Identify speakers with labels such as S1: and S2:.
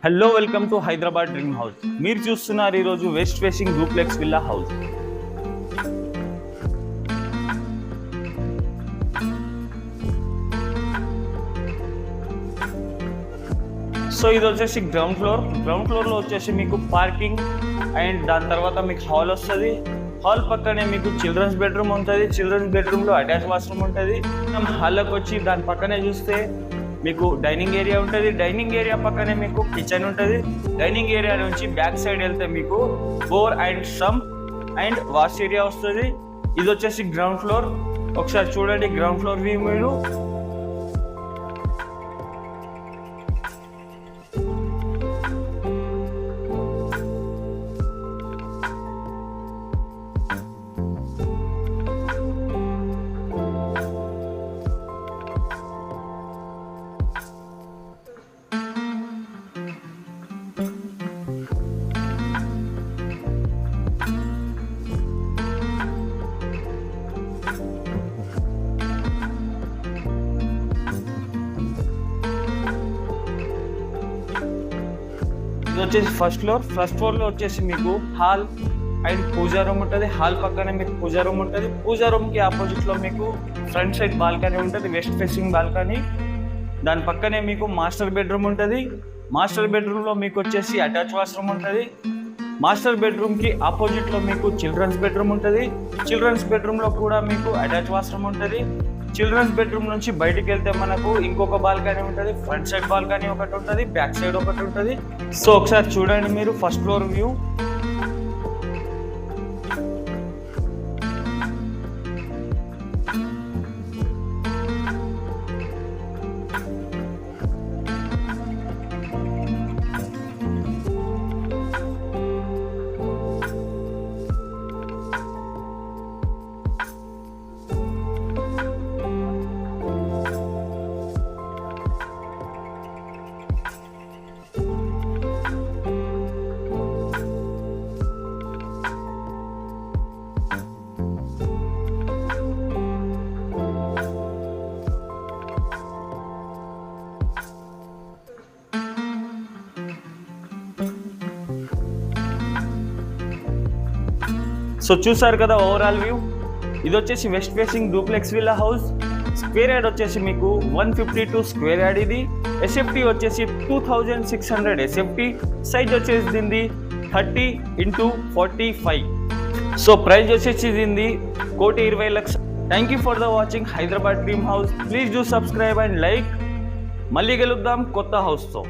S1: Hello, welcome to Hyderabad dream house. మీరు చూస్తున్నారు ఈరోజు west facing duplex villa house. So ఇది వచ్చేసి గ్రౌండ్ ఫ్లోర్లో వచ్చేసి మీకు పార్కింగ్ అండ్ దాని తర్వాత మీకు హాల్ వస్తుంది. హాల్ పక్కనే మీకు చిల్డ్రన్స్ బెడ్రూమ్ ఉంటుంది. చిల్డ్రన్స్ బెడ్రూమ్లో అటాచ్ వాష్రూమ్ ఉంటుంది. హాల్లోకి వచ్చి దాని పక్కనే చూస్తే మీకు డైనింగ్ ఏరియా ఉంటుంది. డైనింగ్ ఏరియా పక్కనే మీకు కిచెన్ ఉంటుంది. డైనింగ్ ఏరియా నుంచి బ్యాక్ సైడ్ వెళ్తే మీకు bore and some and wash area వస్తుంది. ఇది వచ్చేసి గ్రౌండ్ ఫ్లోర్. ఒకసారి చూడండి గ్రౌండ్ ఫ్లోర్ వ్యూ మీరు. ఇది వచ్చేసి ఫస్ట్ ఫ్లోర్లో వచ్చేసి మీకు హాల్ అండ్ పూజా రూమ్ ఉంటుంది. హాల్ పక్కనే మీకు పూజా రూమ్ ఉంటుంది. పూజా రూమ్కి ఆపోజిట్లో మీకు ఫ్రంట్ సైడ్ బాల్కనీ ఉంటుంది, వెస్ట్ ఫేసింగ్ బాల్కనీ. దాని పక్కనే మీకు మాస్టర్ బెడ్రూమ్ ఉంటుంది. మాస్టర్ బెడ్రూమ్లో మీకు వచ్చేసి అటాచ్ వాష్రూమ్ ఉంటుంది. మాస్టర్ బెడ్రూమ్కి ఆపోజిట్లో మీకు చిల్డ్రన్స్ బెడ్రూమ్ ఉంటుంది. చిల్డ్రన్స్ బెడ్రూమ్లో కూడా మీకు అటాచ్ వాష్రూమ్ ఉంటుంది. చిల్డ్రన్స్ బెడ్రూమ్ నుంచి బయటికి వెళ్తే మనకు ఇంకొక బాల్కనీ ఉంటుంది. ఫ్రంట్ సైడ్ బాల్కనీ ఒకటి ఉంటుంది, బ్యాక్ సైడ్ ఒకటి ఉంటుంది. సో ఒకసారి చూడండి మీరు ఫస్ట్ ఫ్లోర్ వ్యూ. సో చూసారు కదా ఓవరాల్ వ్యూ. ఇది వచ్చేసి west facing duplex villa house. Square yard వచ్చేసి మీకు 152 స్క్వేర్ యార్డ్. ఇది ఎస్ఎఫ్టీ వచ్చేసి 2600 ఎస్ఎఫ్టీ. సైజ్ వచ్చేసి దీనిది 30x45. సో ప్రైస్ వచ్చేసి దీనిది 1,20,00,000. Thank you for the watching Hyderabad dream house. Please do subscribe and like. మళ్ళీ గెలుద్దాం కొత్త హౌస్తో.